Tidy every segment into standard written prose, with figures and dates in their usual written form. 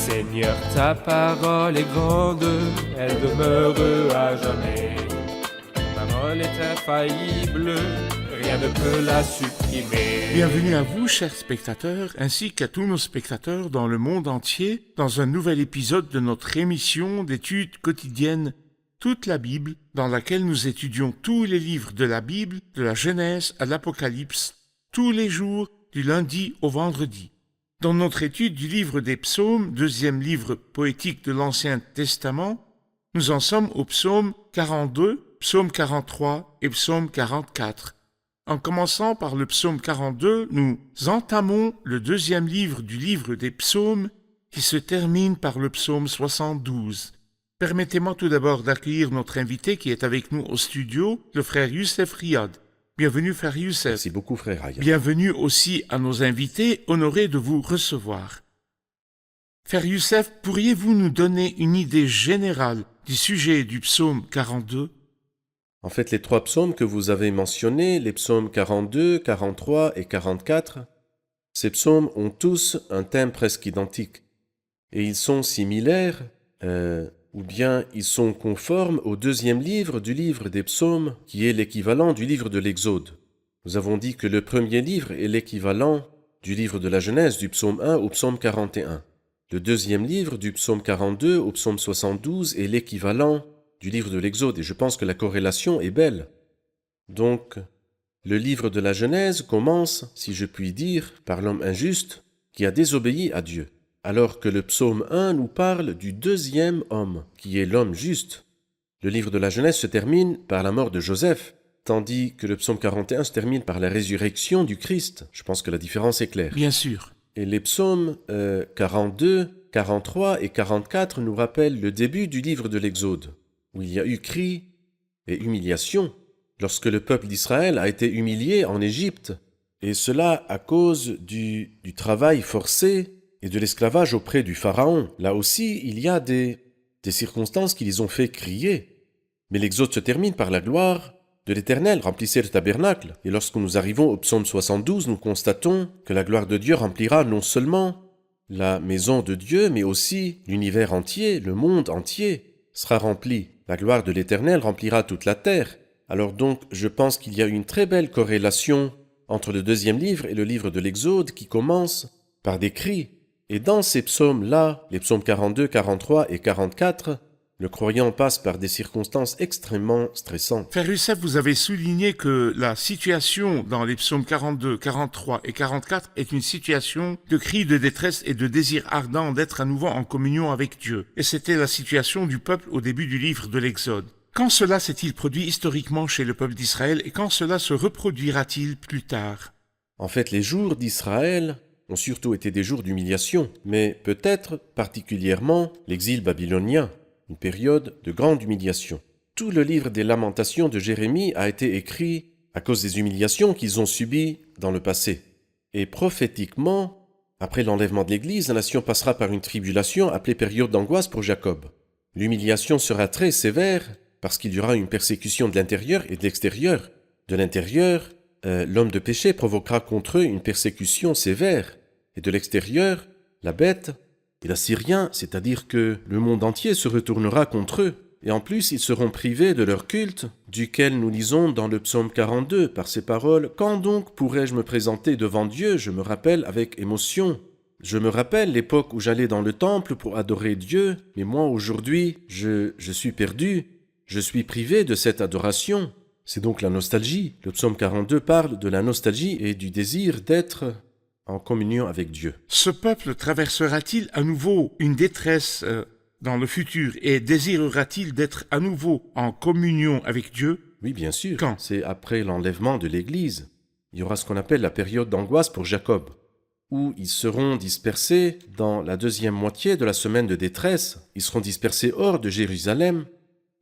Seigneur, ta parole est grande, elle demeure à jamais. Ta parole est infaillible, rien ne peut la supprimer. Bienvenue à vous, chers spectateurs, ainsi qu'à tous nos spectateurs dans le monde entier, dans un nouvel épisode de notre émission d'études quotidiennes Toute la Bible, dans laquelle nous étudions tous les livres de la Bible, de la Genèse à l'Apocalypse, tous les jours, du lundi au vendredi. Dans notre étude du livre des Psaumes, deuxième livre poétique de l'Ancien Testament, nous en sommes au psaume 42, psaume 43 et psaume 44. En commençant par le psaume 42, nous entamons le deuxième livre du livre des psaumes qui se termine par le psaume 72. Permettez-moi tout d'abord d'accueillir notre invité qui est avec nous au studio, le frère Youssef Riyad. Bienvenue, frère Youssef. Merci beaucoup, frère Ryan. Bienvenue aussi à nos invités, honorés de vous recevoir. Frère Youssef, pourriez-vous nous donner une idée générale du sujet du psaume 42 ? En fait, les trois psaumes que vous avez mentionnés, les psaumes 42, 43 et 44, ces psaumes ont tous un thème presque identique. Et ils sont similaires, ou bien ils sont conformes au deuxième livre du livre des psaumes, qui est l'équivalent du livre de l'Exode. Nous avons dit que le premier livre est l'équivalent du livre de la Genèse, du psaume 1 au psaume 41. Le deuxième livre, du psaume 42 au psaume 72, est l'équivalent du livre de l'Exode, et je pense que la corrélation est belle. Donc, le livre de la Genèse commence, si je puis dire, par l'homme injuste qui a désobéi à Dieu, alors que le psaume 1 nous parle du deuxième homme, qui est l'homme juste. Le livre de la Genèse se termine par la mort de Joseph, tandis que le psaume 41 se termine par la résurrection du Christ. Je pense que la différence est claire. Bien sûr. Et les psaumes 42, 43 et 44 nous rappellent le début du livre de l'Exode, où il y a eu cri et humiliation lorsque le peuple d'Israël a été humilié en Égypte, et cela à cause du travail forcé et de l'esclavage auprès du Pharaon. Là aussi, il y a des circonstances qui les ont fait crier. Mais l'Exode se termine par la gloire de l'Éternel, remplissait le tabernacle. Et lorsque nous arrivons au psaume 72, nous constatons que la gloire de Dieu remplira non seulement la maison de Dieu, mais aussi l'univers entier, le monde entier sera rempli. La gloire de l'Éternel remplira toute la terre. Alors donc, je pense qu'il y a une très belle corrélation entre le deuxième livre et le livre de l'Exode qui commence par des cris. Et dans ces psaumes-là, les psaumes 42, 43 et 44, le croyant passe par des circonstances extrêmement stressantes. Frère Youssef, vous avez souligné que la situation dans les psaumes 42, 43 et 44 est une situation de cri de détresse et de désir ardent d'être à nouveau en communion avec Dieu. Et c'était la situation du peuple au début du livre de l'Exode. Quand cela s'est-il produit historiquement chez le peuple d'Israël et quand cela se reproduira-t-il plus tard ? En fait, les jours d'Israël ont surtout été des jours d'humiliation, mais peut-être particulièrement l'exil babylonien, une période de grande humiliation. Tout le livre des Lamentations de Jérémie a été écrit à cause des humiliations qu'ils ont subies dans le passé. Et prophétiquement, après l'enlèvement de l'Église, la nation passera par une tribulation appelée période d'angoisse pour Jacob. L'humiliation sera très sévère parce qu'il y aura une persécution de l'intérieur et de l'extérieur. De l'intérieur, l'homme de péché provoquera contre eux une persécution sévère, et de l'extérieur, la bête et l'Assyrien, c'est-à-dire que le monde entier se retournera contre eux, et en plus ils seront privés de leur culte, duquel nous lisons dans le psaume 42 par ces paroles « Quand donc pourrais-je me présenter devant Dieu ? Je me rappelle avec émotion. Je me rappelle l'époque où j'allais dans le temple pour adorer Dieu, mais moi aujourd'hui, je suis perdu, je suis privé de cette adoration. » C'est donc la nostalgie. Le psaume 42 parle de la nostalgie et du désir d'être en communion avec Dieu. Ce peuple traversera-t-il à nouveau une détresse dans le futur et désirera-t-il d'être à nouveau en communion avec Dieu ? Oui, bien sûr. Quand ? C'est après l'enlèvement de l'Église. Il y aura ce qu'on appelle la période d'angoisse pour Jacob, où ils seront dispersés dans la deuxième moitié de la semaine de détresse. Ils seront dispersés hors de Jérusalem,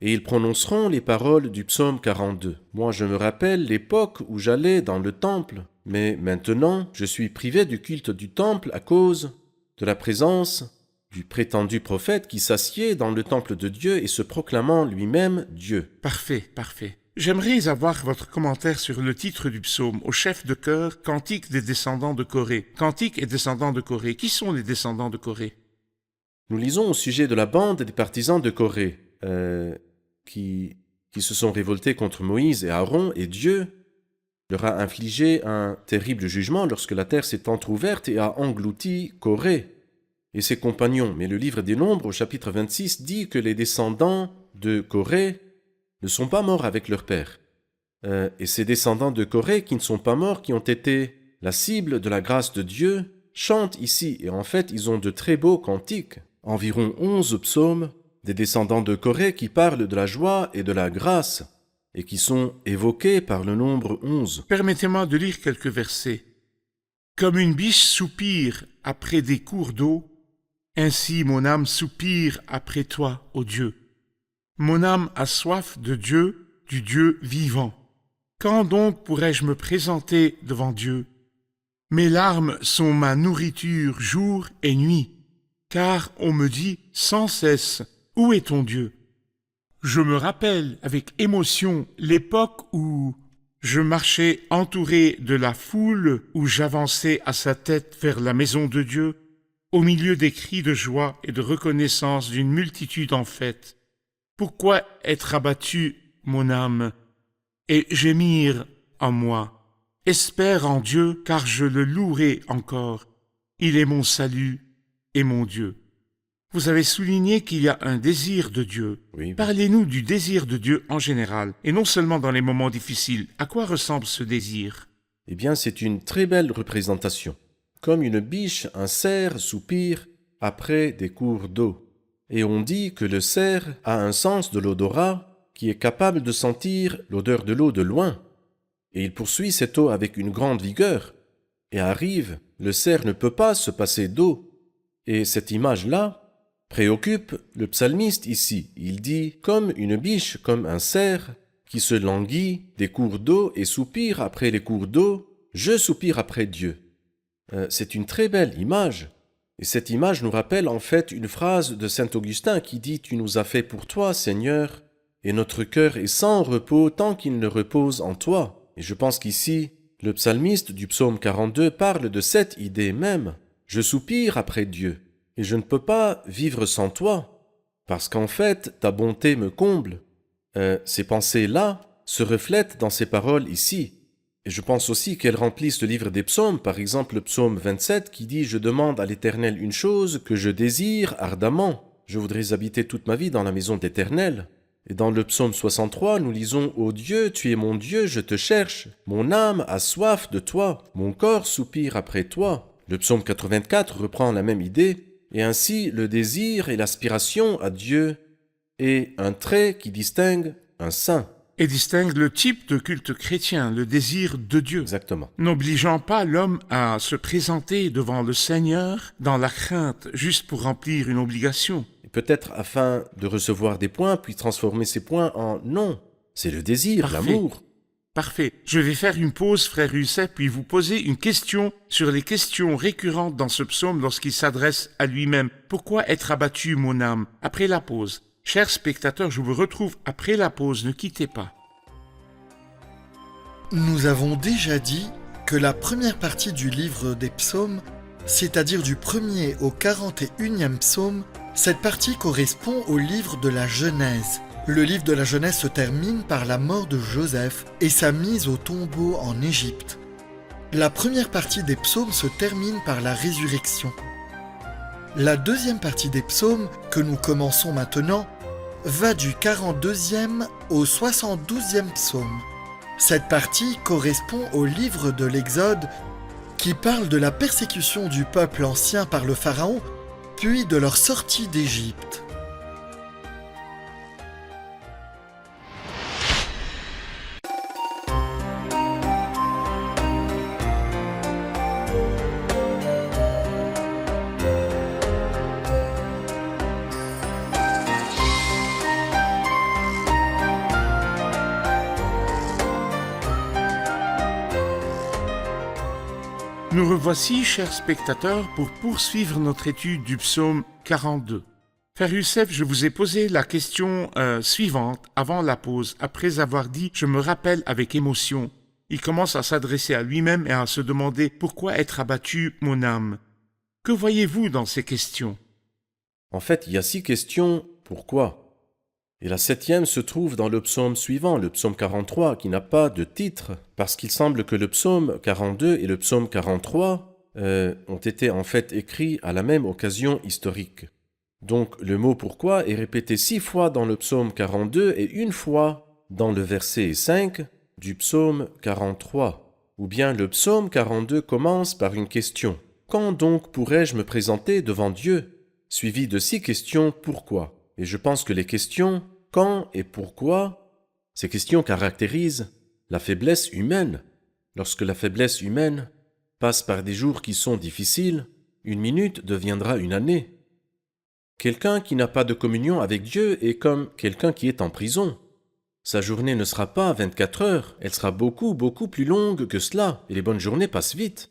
et ils prononceront les paroles du psaume 42. Moi, je me rappelle l'époque où j'allais dans le temple, mais maintenant, je suis privé du culte du temple à cause de la présence du prétendu prophète qui s'assied dans le temple de Dieu et se proclamant lui-même Dieu. Parfait, parfait. J'aimerais avoir votre commentaire sur le titre du psaume, au chef de chœur, Cantique des descendants de Corée. Cantique et descendants de Corée. Qui sont les descendants de Corée ? Nous lisons au sujet de la bande des partisans de Corée, qui se sont révoltés contre Moïse et Aaron, et Dieu leur a infligé un terrible jugement lorsque la terre s'est entr'ouverte et a englouti Corée et ses compagnons. Mais le livre des Nombres, au chapitre 26, dit que les descendants de Corée ne sont pas morts avec leur père. Et ces descendants de Corée qui ne sont pas morts, qui ont été la cible de la grâce de Dieu, chantent ici. Et en fait, ils ont de très beaux cantiques. Environ 11 psaumes des descendants de Corée qui parlent de la joie et de la grâce et qui sont évoqués par le nombre 11. Permettez-moi de lire quelques versets. Comme une biche soupire après des cours d'eau, ainsi mon âme soupire après toi, ô Dieu. Mon âme a soif de Dieu, du Dieu vivant. Quand donc pourrais-je me présenter devant Dieu? Mes larmes sont ma nourriture jour et nuit, car on me dit sans cesse, où est ton Dieu? Je me rappelle avec émotion l'époque où je marchais entouré de la foule, où j'avançais à sa tête vers la maison de Dieu, au milieu des cris de joie et de reconnaissance d'une multitude en fête. Pourquoi être abattu, mon âme, et gémir en moi? Espère en Dieu, car je le louerai encore. Il est mon salut et mon Dieu. Vous avez souligné qu'il y a un désir de Dieu. Oui. Parlez-nous du désir de Dieu en général, et non seulement dans les moments difficiles. À quoi ressemble ce désir? Eh bien, c'est une très belle représentation. Comme une biche, un cerf soupire après des cours d'eau. Et on dit que le cerf a un sens de l'odorat qui est capable de sentir l'odeur de l'eau de loin. Et il poursuit cette eau avec une grande vigueur. Et arrive, le cerf ne peut pas se passer d'eau. Et cette image-là préoccupe le psalmiste ici. Il dit « Comme une biche, comme un cerf qui se languit des cours d'eau et soupire après les cours d'eau, je soupire après Dieu. » C'est une très belle image. Et cette image nous rappelle en fait une phrase de saint Augustin qui dit « Tu nous as fait pour toi, Seigneur, et notre cœur est sans repos tant qu'il ne repose en toi. » Et je pense qu'ici, le psalmiste du psaume 42 parle de cette idée même. Je soupire après Dieu, et je ne peux pas vivre sans toi, parce qu'en fait, ta bonté me comble. Ces pensées-là se reflètent dans ces paroles ici. Et je pense aussi qu'elles remplissent le livre des psaumes, par exemple le psaume 27 qui dit « Je demande à l'Éternel une chose que je désire ardemment. Je voudrais habiter toute ma vie dans la maison d'Éternel. » Et dans le psaume 63, nous lisons « Ô Dieu, tu es mon Dieu, je te cherche. Mon âme a soif de toi. Mon corps soupire après toi. » Le psaume 84 reprend la même idée. Et ainsi, le désir et l'aspiration à Dieu est un trait qui distingue un saint. Et distingue le type de culte chrétien, le désir de Dieu. Exactement. N'obligeant pas l'homme à se présenter devant le Seigneur dans la crainte, juste pour remplir une obligation. Et peut-être afin de recevoir des points, puis transformer ces points en non. C'est le désir, Parfait. l'amour. Parfait. Je vais faire une pause, frère Youssef, puis vous poser une question sur les questions récurrentes dans ce psaume lorsqu'il s'adresse à lui-même. Pourquoi être abattu, mon âme? Après la pause. Chers spectateurs, je vous retrouve après la pause, ne quittez pas. Nous avons déjà dit que la première partie du livre des psaumes, c'est-à-dire du 1er au 41e psaume, cette partie correspond au livre de la Genèse. Le livre de la Genèse se termine par la mort de Joseph et sa mise au tombeau en Égypte. La première partie des psaumes se termine par la résurrection. La deuxième partie des psaumes, que nous commençons maintenant, va du 42e au 72e psaume. Cette partie correspond au livre de l'Exode qui parle de la persécution du peuple ancien par le Pharaon, puis de leur sortie d'Égypte. Nous revoici, chers spectateurs, pour poursuivre notre étude du psaume 42. Frère Youssef, je vous ai posé la question suivante avant la pause, après avoir dit « Je me rappelle avec émotion ». Il commence à s'adresser à lui-même et à se demander « Pourquoi être abattu, mon âme ?» Que voyez-vous dans ces questions? En fait, il y a 6 questions « Pourquoi ?» Et la 7e se trouve dans le psaume suivant, le psaume 43, qui n'a pas de titre, parce qu'il semble que le psaume 42 et le psaume 43 ont été en fait écrits à la même occasion historique. Donc le mot « pourquoi » est répété 6 fois dans le psaume 42 et une fois dans le verset 5 du psaume 43. Ou bien le psaume 42 commence par une question. Quand donc pourrais-je me présenter devant Dieu? Suivi de 6 questions « pourquoi ?» Et je pense que les questions « quand » et « pourquoi ?» ces questions caractérisent la faiblesse humaine. Lorsque la faiblesse humaine passe par des jours qui sont difficiles, une minute deviendra une année. Quelqu'un qui n'a pas de communion avec Dieu est comme quelqu'un qui est en prison. Sa journée ne sera pas 24 heures, elle sera beaucoup plus longue que cela, et les bonnes journées passent vite.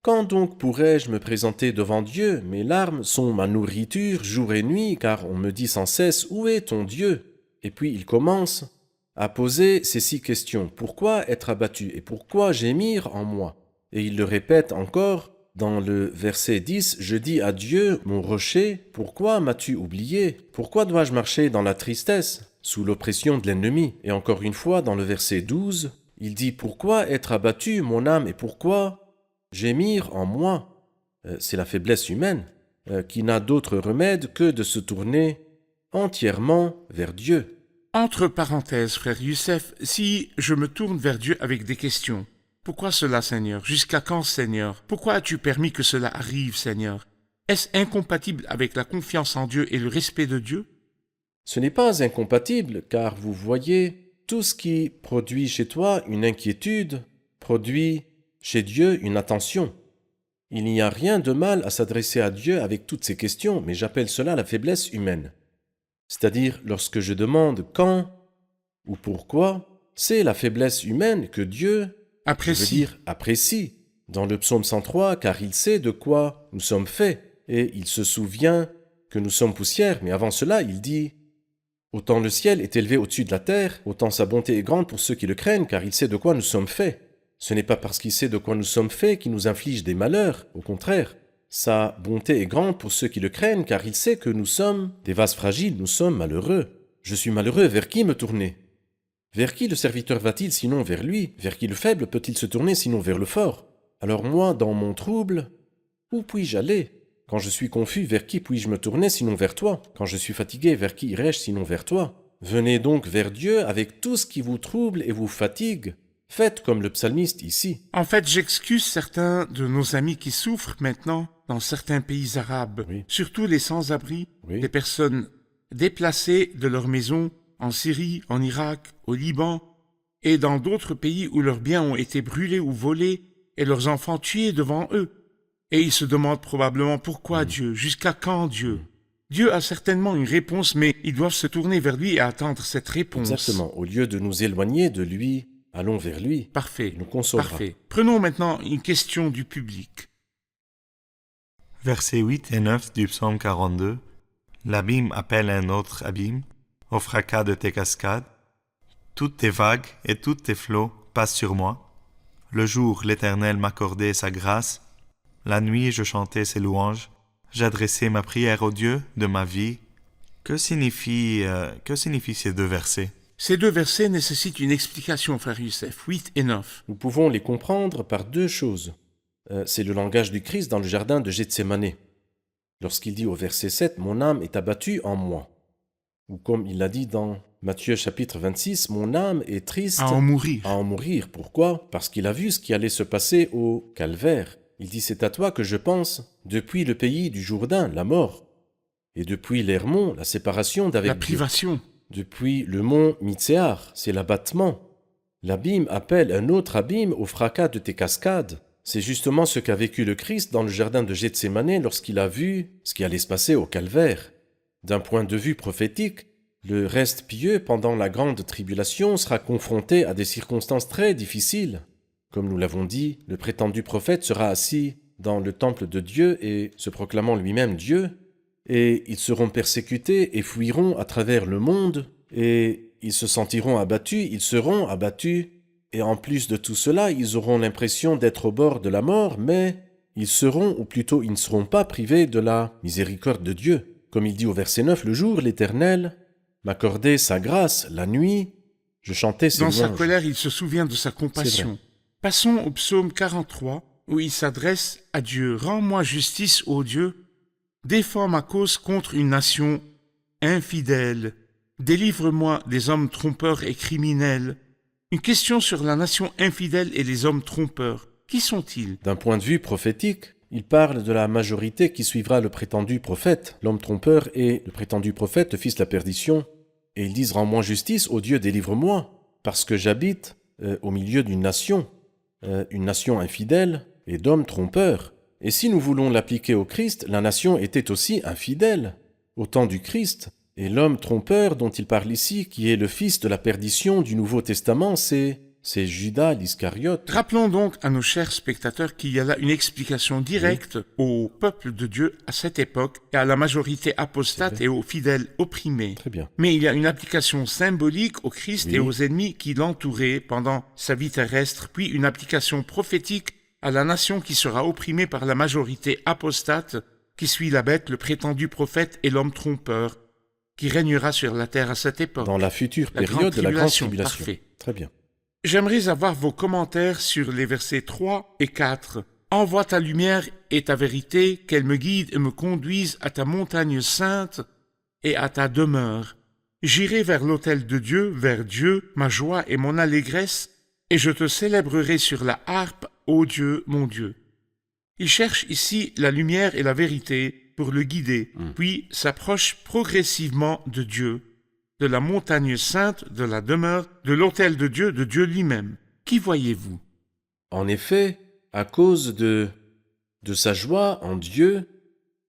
Quand donc pourrais-je me présenter devant Dieu? Mes larmes sont ma nourriture jour et nuit, car on me dit sans cesse « Où est ton Dieu ?» Et puis il commence à poser ces 6 questions. Pourquoi être abattu? Et pourquoi gémir en moi? Et il le répète encore dans le verset 10, « Je dis à Dieu, mon rocher, pourquoi m'as-tu oublié? Pourquoi dois-je marcher dans la tristesse, sous l'oppression de l'ennemi ?» Et encore une fois, dans le verset 12, il dit, « Pourquoi être abattu, mon âme, et pourquoi gémir en moi ?» C'est la faiblesse humaine qui n'a d'autre remède que de se tourner entièrement vers Dieu. Entre parenthèses, frère Youssef, si je me tourne vers Dieu avec des questions, pourquoi cela, Seigneur? Jusqu'à quand, Seigneur? Pourquoi as-tu permis que cela arrive, Seigneur? Est-ce incompatible avec la confiance en Dieu et le respect de Dieu? Ce n'est pas incompatible, car vous voyez, tout ce qui produit chez toi une inquiétude, produit chez Dieu une attention. Il n'y a rien de mal à s'adresser à Dieu avec toutes ces questions, mais j'appelle cela la faiblesse humaine. C'est-à-dire, lorsque je demande quand ou pourquoi, c'est la faiblesse humaine que Dieu apprécie. Dans le psaume 103, car il sait de quoi nous sommes faits, et il se souvient que nous sommes poussière, mais avant cela, il dit « Autant le ciel est élevé au-dessus de la terre, autant sa bonté est grande pour ceux qui le craignent, car il sait de quoi nous sommes faits. » Ce n'est pas parce qu'il sait de quoi nous sommes faits qu'il nous inflige des malheurs, au contraire. Sa bonté est grande pour ceux qui le craignent, car il sait que nous sommes des vases fragiles, nous sommes malheureux. Je suis malheureux, vers qui me tourner? Vers qui le serviteur va-t-il sinon vers lui? Vers qui le faible peut-il se tourner sinon vers le fort? Alors moi, dans mon trouble, où puis-je aller? Quand je suis confus, vers qui puis-je me tourner sinon vers toi? Quand je suis fatigué, vers qui irai-je sinon vers toi? Venez donc vers Dieu avec tout ce qui vous trouble et vous fatigue. Faites comme le psalmiste ici. En fait, j'excuse certains de nos amis qui souffrent maintenant dans certains pays arabes, Oui. surtout les sans-abri, Oui. les personnes déplacées de leur maison en Syrie, en Irak, au Liban et dans d'autres pays où leurs biens ont été brûlés ou volés et leurs enfants tués devant eux. Et ils se demandent probablement pourquoi Dieu, jusqu'à quand Dieu? Dieu a certainement une réponse, mais ils doivent se tourner vers lui et attendre cette réponse. Exactement. Au lieu de nous éloigner de lui, allons vers lui. Parfait. Il nous consolera. Parfait. Prenons maintenant une question du public. Versets 8 et 9 du psaume 42. L'abîme appelle un autre abîme, au fracas de tes cascades. Toutes tes vagues et tous tes flots passent sur moi. Le jour, l'Éternel m'accordait sa grâce. La nuit, je chantais ses louanges. J'adressais ma prière au Dieu de ma vie. Que signifient ces 2 versets? Ces 2 versets nécessitent une explication, frère Youssef, 8 et 9. Nous pouvons les comprendre par 2 choses. C'est le langage du Christ dans le jardin de Gethsémane. Lorsqu'il dit au verset 7, « Mon âme est abattue en moi ». Ou comme il l'a dit dans Matthieu chapitre 26, « Mon âme est triste À en mourir. à en mourir. » Pourquoi? Parce qu'il a vu ce qui allait se passer au calvaire. Il dit, « C'est à toi que je pense, depuis le pays du Jourdain, la mort, et depuis l'Hermon, la séparation d'avec La Dieu. privation. Depuis le mont Mitséar, c'est l'abattement. L'abîme appelle un autre abîme au fracas de tes cascades. » C'est justement ce qu'a vécu le Christ dans le jardin de Gethsémane lorsqu'il a vu ce qui allait se passer au calvaire. D'un point de vue prophétique, le reste pieux pendant la grande tribulation sera confronté à des circonstances très difficiles. Comme nous l'avons dit, le prétendu prophète sera assis dans le temple de Dieu et se proclamant lui-même Dieu, et ils seront persécutés et fuiront à travers le monde, et ils se sentiront abattus, ils seront abattus, et en plus de tout cela, ils auront l'impression d'être au bord de la mort, mais ils seront, ou plutôt ils ne seront pas privés de la miséricorde de Dieu. Comme il dit au verset 9, le jour, l'Éternel m'accordait sa grâce, la nuit, je chantais ses Dans sa louanges. colère, il se souvient de sa compassion. Passons au psaume 43, où il s'adresse à Dieu. « Rends-moi justice, ô Dieu, défends ma cause contre une nation infidèle. Délivre-moi des hommes trompeurs et criminels. » Une question sur la nation infidèle et les hommes trompeurs. Qui sont-ils? D'un point de vue prophétique, il parle de la majorité qui suivra le prétendu prophète, l'homme trompeur et le prétendu prophète, le fils de la perdition. Et ils disent « Rends-moi justice, ô Dieu, délivre-moi, parce que j'habite au milieu d'une nation infidèle et d'hommes trompeurs. » Et si nous voulons l'appliquer au Christ, la nation était aussi infidèle au temps du Christ. Et l'homme trompeur dont il parle ici, qui est le fils de la perdition du Nouveau Testament, c'est Judas l'Iscariote. Rappelons donc à nos chers spectateurs qu'il y a là une explication directe au peuple de Dieu à cette époque et à la majorité apostate et aux fidèles opprimés. Très bien. Mais il y a une application symbolique au Christ et aux ennemis qui l'entouraient pendant sa vie terrestre, puis une application prophétique à la nation qui sera opprimée par la majorité apostate qui suit la bête, le prétendu prophète et l'homme trompeur, qui régnera sur la terre à cette époque. Dans la future La période de la grande tribulation, tribulation. parfait. Très bien. J'aimerais avoir vos commentaires sur les versets 3 et 4. « Envoie ta lumière et ta vérité, qu'elle me guide et me conduise à ta montagne sainte et à ta demeure. J'irai vers l'autel de Dieu, vers Dieu, ma joie et mon allégresse, et je te célébrerai sur la harpe, ô Dieu, mon Dieu. » Il cherche ici la lumière et la vérité pour le guider, puis s'approche progressivement de Dieu, de la montagne sainte, de la demeure, de l'autel de Dieu lui-même. Qui voyez-vous? En effet, à cause de sa joie en Dieu,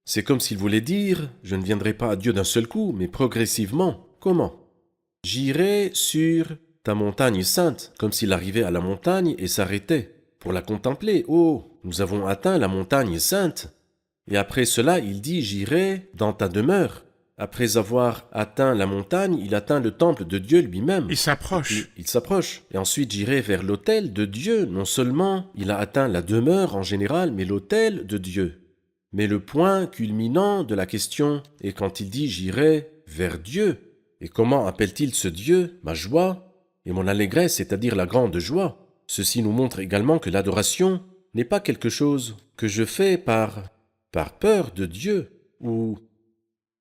c'est comme s'il voulait dire « Je ne viendrai pas à Dieu d'un seul coup, mais progressivement. » Comment? J'irai sur ta montagne sainte, comme s'il arrivait à la montagne et s'arrêtait pour la contempler. Oh, nous avons atteint la montagne sainte. Et après cela, il dit « J'irai dans ta demeure. » Après avoir atteint la montagne, il atteint le temple de Dieu lui-même. Il s'approche. Il s'approche. Et ensuite, j'irai vers l'autel de Dieu. Non seulement il a atteint la demeure en général, mais l'autel de Dieu. Mais le point culminant de la question est quand il dit « J'irai vers Dieu ». Et comment appelle-t-il ce Dieu? Ma joie et mon allégresse, c'est-à-dire la grande joie. Ceci nous montre également que l'adoration n'est pas quelque chose que je fais par peur de Dieu ou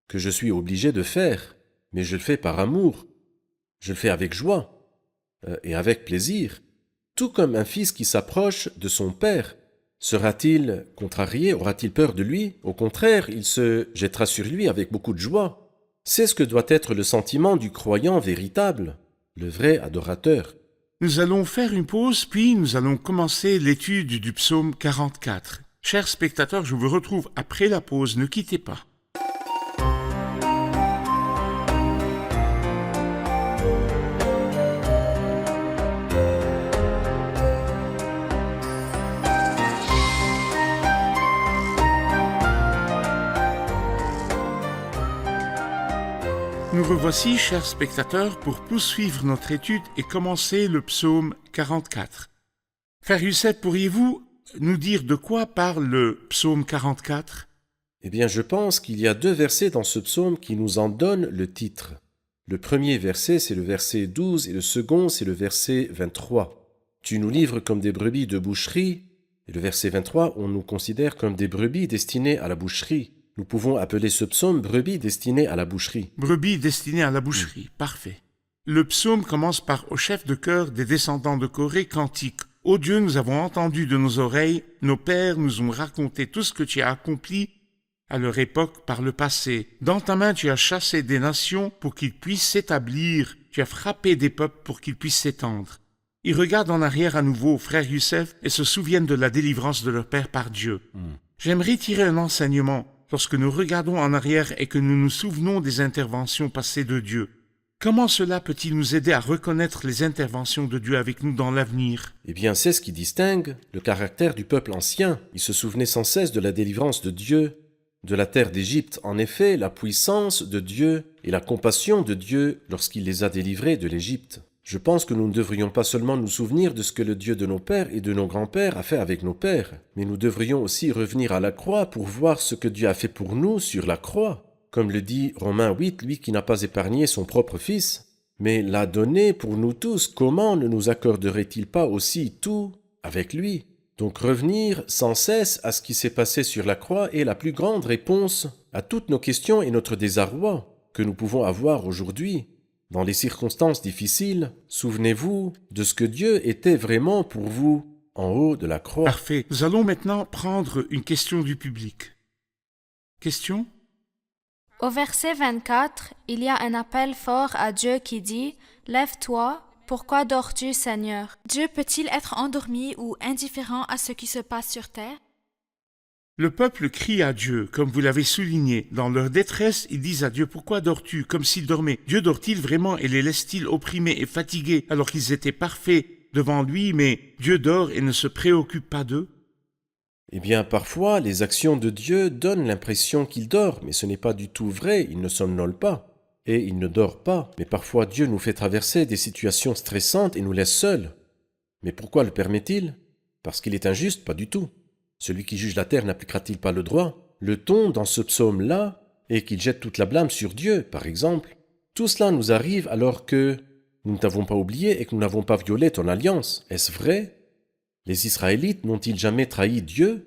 que je suis obligé de faire, mais je le fais par amour, je le fais avec joie et avec plaisir, tout comme un fils qui s'approche de son père. Sera-t-il contrarié? Aura-t-il peur de lui? Au contraire, il se jettera sur lui avec beaucoup de joie. C'est ce que doit être le sentiment du croyant véritable, le vrai adorateur. Nous allons faire une pause, puis nous allons commencer l'étude du psaume 44. Chers spectateurs, je vous retrouve après la pause, ne quittez pas. Nous revoici, chers spectateurs, pour poursuivre notre étude et commencer le psaume 44. Frère Youssef, pourriez-vous nous dire de quoi parle le psaume 44? Eh bien, je pense qu'il y a 2 versets dans ce psaume qui nous en donnent le titre. Le premier verset, c'est le verset 12, et le second, c'est le verset 23. Tu nous livres comme des brebis de boucherie, et le verset 23, on nous considère comme des brebis destinées à la boucherie. Nous pouvons appeler ce psaume « Brebis destinées à la boucherie ». Brebis destinées à la boucherie, parfait. Le psaume commence par « Au chef de chœur des descendants de Corée, cantique. Ô Dieu, nous avons entendu de nos oreilles, nos pères nous ont raconté tout ce que tu as accompli à leur époque par le passé. Dans ta main, tu as chassé des nations pour qu'ils puissent s'établir. Tu as frappé des peuples pour qu'ils puissent s'étendre. » Ils regardent en arrière à nouveau, frère Youssef, et se souviennent de la délivrance de leur père par Dieu. J'aimerais tirer un enseignement. Lorsque nous regardons en arrière et que nous nous souvenons des interventions passées de Dieu, comment cela peut-il nous aider à reconnaître les interventions de Dieu avec nous dans l'avenir? Eh bien, c'est ce qui distingue le caractère du peuple ancien. Il se souvenait sans cesse de la délivrance de Dieu, de la terre d'Égypte. En effet, la puissance de Dieu et la compassion de Dieu lorsqu'il les a délivrés de l'Égypte. Je pense que nous ne devrions pas seulement nous souvenir de ce que le Dieu de nos pères et de nos grands-pères a fait avec nos pères, mais nous devrions aussi revenir à la croix pour voir ce que Dieu a fait pour nous sur la croix. comme le dit Romains 8, lui qui n'a pas épargné son propre Fils, mais l'a donné pour nous tous, comment ne nous accorderait-il pas aussi tout avec lui? Donc revenir sans cesse à ce qui s'est passé sur la croix est la plus grande réponse à toutes nos questions et notre désarroi que nous pouvons avoir aujourd'hui. Dans les circonstances difficiles, souvenez-vous de ce que Dieu était vraiment pour vous en haut de la croix. Parfait. Nous allons maintenant prendre une question du public. Question? Au verset 24, il y a un appel fort à Dieu qui dit « Lève-toi, pourquoi dors-tu, Seigneur ?» Dieu peut-il être endormi ou indifférent à ce qui se passe sur terre? Le peuple crie à Dieu, comme vous l'avez souligné. Dans leur détresse, ils disent à Dieu, pourquoi dors-tu? Comme s'ils dormaient. Dieu dort-il vraiment et les laisse-t-il opprimés et fatigués alors qu'ils étaient parfaits devant lui, mais Dieu dort et ne se préoccupe pas d'eux? Eh bien, parfois, les actions de Dieu donnent l'impression qu'il dort, mais ce n'est pas du tout vrai, il ne somnole pas. Et il ne dort pas, mais parfois Dieu nous fait traverser des situations stressantes et nous laisse seuls. Mais pourquoi le permet-il? Parce qu'il est injuste? Pas du tout. Celui qui juge la terre n'appliquera-t-il pas le droit? Le ton dans ce psaume-là est qu'il jette toute la blâme sur Dieu, par exemple. Tout cela nous arrive alors que nous ne t'avons pas oublié et que nous n'avons pas violé ton alliance. Est-ce vrai? Les Israélites n'ont-ils jamais trahi Dieu?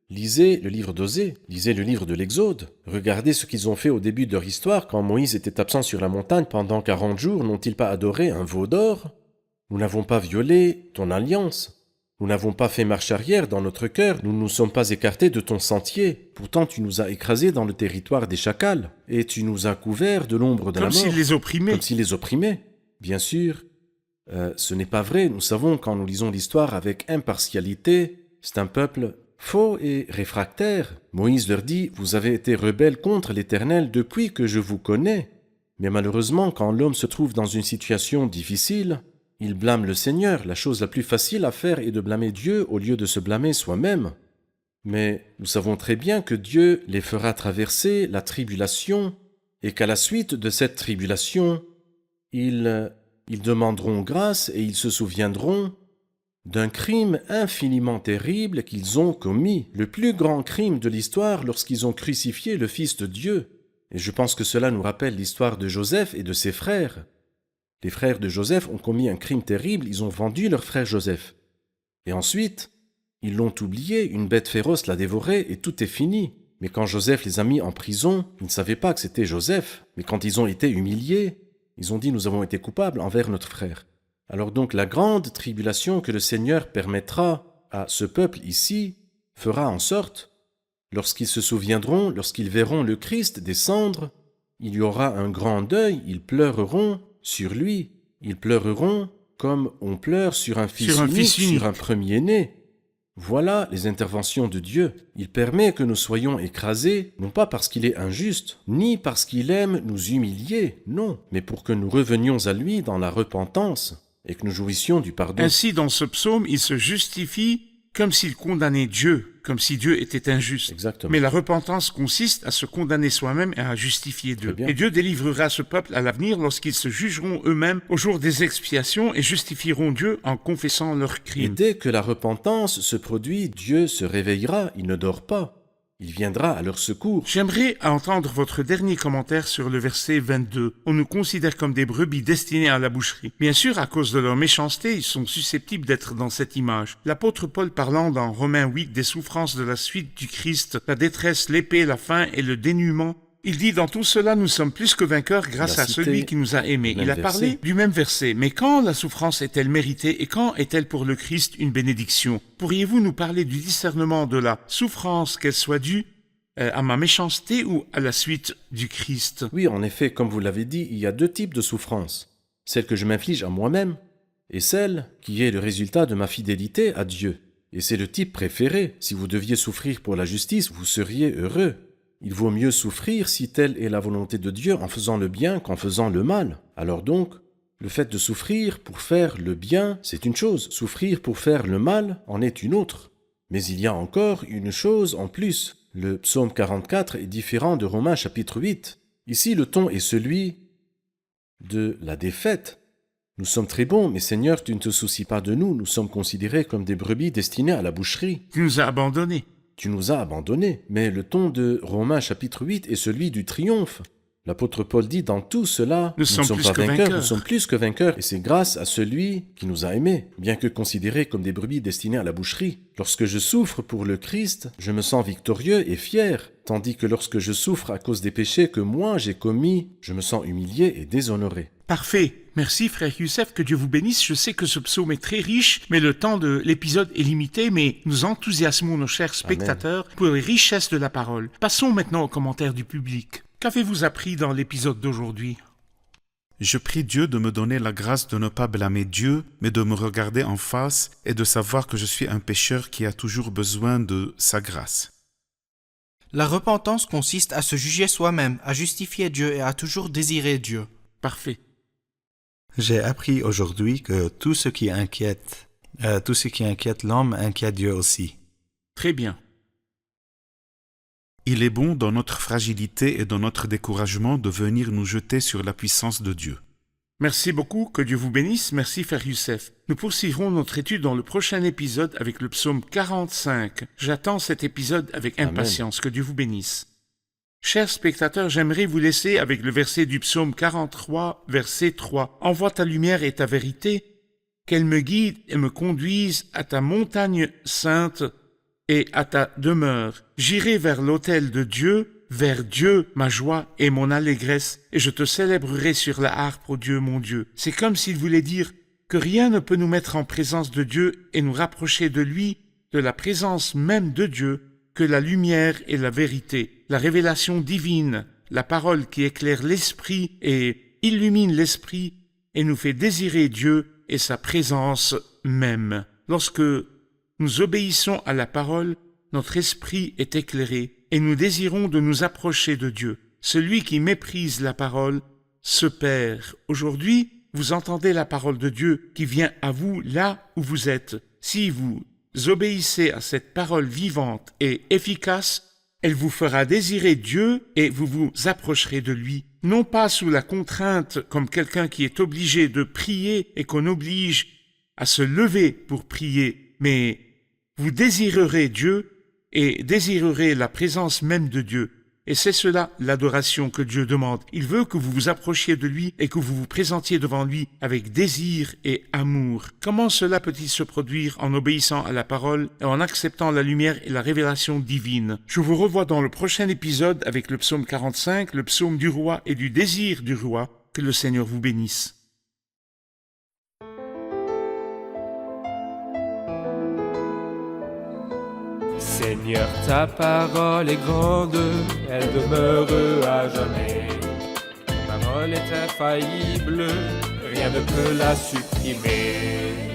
Lisez le livre d'Osée, lisez le livre de l'Exode. Regardez ce qu'ils ont fait au début de leur histoire quand Moïse était absent sur la montagne pendant 40 jours. N'ont-ils pas adoré un veau d'or? Nous n'avons pas violé ton alliance. Nous n'avons pas fait marche arrière dans notre cœur. Nous ne nous sommes pas écartés de ton sentier. Pourtant, tu nous as écrasés dans le territoire des chacals. Et tu nous as couverts de l'ombre de la mort. Comme s'ils les opprimaient. Comme s'ils les opprimaient. Bien sûr, ce n'est pas vrai. Nous savons quand nous lisons l'histoire avec impartialité, c'est un peuple faux et réfractaire. Moïse leur dit « Vous avez été rebelles contre l'Éternel depuis que je vous connais. » Mais malheureusement, quand l'homme se trouve dans une situation difficile, il blâme le Seigneur. La chose la plus facile à faire est de blâmer Dieu au lieu de se blâmer soi-même. Mais nous savons très bien que Dieu les fera traverser la tribulation et qu'à la suite de cette tribulation, ils demanderont grâce et ils se souviendront d'un crime infiniment terrible qu'ils ont commis, le plus grand crime de l'histoire lorsqu'ils ont crucifié le Fils de Dieu. Et je pense que cela nous rappelle l'histoire de Joseph et de ses frères. Les frères de Joseph ont commis un crime terrible, ils ont vendu leur frère Joseph. Et ensuite, ils l'ont oublié, une bête féroce l'a dévoré et tout est fini. Mais quand Joseph les a mis en prison, ils ne savaient pas que c'était Joseph. Mais quand ils ont été humiliés, ils ont dit « Nous avons été coupables envers notre frère ». Alors donc la grande tribulation que le Seigneur permettra à ce peuple ici fera en sorte, lorsqu'ils se souviendront, lorsqu'ils verront le Christ descendre, il y aura un grand deuil, ils pleureront sur lui, ils pleureront comme on pleure sur un fils unique, sur un premier-né. Voilà les interventions de Dieu. Il permet que nous soyons écrasés, non pas parce qu'il est injuste, ni parce qu'il aime nous humilier, non, mais pour que nous revenions à lui dans la repentance et que nous jouissions du pardon. Ainsi, dans ce psaume, il se justifie comme s'il condamnait Dieu, comme si Dieu était injuste. Exactement. Mais la repentance consiste à se condamner soi-même et à justifier Dieu. Et Dieu délivrera ce peuple à l'avenir lorsqu'ils se jugeront eux-mêmes au jour des expiations et justifieront Dieu en confessant leurs crimes. Et dès que la repentance se produit, Dieu se réveillera, il ne dort pas. Il viendra à leur secours. J'aimerais entendre votre dernier commentaire sur le verset 22. On nous considère comme des brebis destinées à la boucherie. Bien sûr, à cause de leur méchanceté, ils sont susceptibles d'être dans cette image. L'apôtre Paul parlant dans Romains 8 des souffrances de la suite du Christ, la détresse, l'épée, la faim et le dénuement, il dit « Dans tout cela, nous sommes plus que vainqueurs grâce à celui qui nous a aimés. » Il a parlé du même verset. Mais quand la souffrance est-elle méritée et quand est-elle pour le Christ une bénédiction? Pourriez-vous nous parler du discernement de la souffrance, qu'elle soit due à ma méchanceté ou à la suite du Christ? Oui, en effet, comme vous l'avez dit, il y a deux types de souffrances. Celle que je m'inflige à moi-même et celle qui est le résultat de ma fidélité à Dieu. Et c'est le type préféré. Si vous deviez souffrir pour la justice, vous seriez heureux. Il vaut mieux souffrir si telle est la volonté de Dieu en faisant le bien qu'en faisant le mal. Alors donc, le fait de souffrir pour faire le bien, c'est une chose. Souffrir pour faire le mal en est une autre. Mais il y a encore une chose en plus. Le psaume 44 est différent de Romains chapitre 8. Ici, le ton est celui de la défaite. Nous sommes très bons, mais Seigneur, tu ne te soucies pas de nous. Nous sommes considérés comme des brebis destinées à la boucherie. Tu nous as abandonnés. tu nous as abandonnés. Mais le ton de Romains chapitre 8 est celui du triomphe. L'apôtre Paul dit, dans tout cela, Nous ne sommes sommes plus pas que vainqueurs, vainqueurs. nous sommes plus que vainqueurs. Et c'est grâce à celui qui nous a aimés, bien que considérés comme des brebis destinées à la boucherie. Lorsque je souffre pour le Christ, je me sens victorieux et fier, tandis que lorsque je souffre à cause des péchés que moi j'ai commis, je me sens humilié et déshonoré. Parfait. Merci, frère Youssef, que Dieu vous bénisse. Je sais que ce psaume est très riche, mais le temps de l'épisode est limité, mais nous enthousiasmons nos chers spectateurs pour les richesses de la parole. Passons maintenant aux commentaires du public. Qu'avez-vous appris dans l'épisode d'aujourd'hui? Je prie Dieu de me donner la grâce de ne pas blâmer Dieu, mais de me regarder en face et de savoir que je suis un pécheur qui a toujours besoin de sa grâce. La repentance consiste à se juger soi-même, à justifier Dieu et à toujours désirer Dieu. Parfait. J'ai appris aujourd'hui que tout ce qui inquiète l'homme inquiète Dieu aussi. Très bien. Il est bon dans notre fragilité et dans notre découragement de venir nous jeter sur la puissance de Dieu. Merci beaucoup, que Dieu vous bénisse. Merci, frère Youssef. Nous poursuivrons notre étude dans le prochain épisode avec le psaume 45. J'attends cet épisode avec impatience. Que Dieu vous bénisse. Chers spectateurs, j'aimerais vous laisser avec le verset du psaume 43, verset 3. « Envoie ta lumière et ta vérité, qu'elle me guide et me conduise à ta montagne sainte et à ta demeure. J'irai vers l'autel de Dieu, vers Dieu, ma joie et mon allégresse, et je te célébrerai sur la harpe, ô Dieu, mon Dieu. » C'est comme s'il voulait dire que rien ne peut nous mettre en présence de Dieu et nous rapprocher de lui, de la présence même de Dieu, que la lumière et la vérité, la révélation divine, la parole qui éclaire l'esprit et illumine l'esprit et nous fait désirer Dieu et sa présence même. Lorsque nous obéissons à la parole, notre esprit est éclairé et nous désirons de nous approcher de Dieu. Celui qui méprise la parole se perd. Aujourd'hui, vous entendez la parole de Dieu qui vient à vous là où vous êtes. Si vous obéissez à cette parole vivante et efficace, elle vous fera désirer Dieu et vous vous approcherez de lui, non pas sous la contrainte comme quelqu'un qui est obligé de prier et qu'on oblige à se lever pour prier, mais vous désirerez Dieu et désirerez la présence même de Dieu. Et c'est cela l'adoration que Dieu demande. Il veut que vous vous approchiez de lui et que vous vous présentiez devant lui avec désir et amour. Comment cela peut-il se produire en obéissant à la parole et en acceptant la lumière et la révélation divine? Je vous revois dans le prochain épisode avec le psaume 45, le psaume du roi et du désir du roi. Que le Seigneur vous bénisse. Seigneur, ta parole est grande, elle demeure à jamais. Ta parole est infaillible, rien ne peut la supprimer.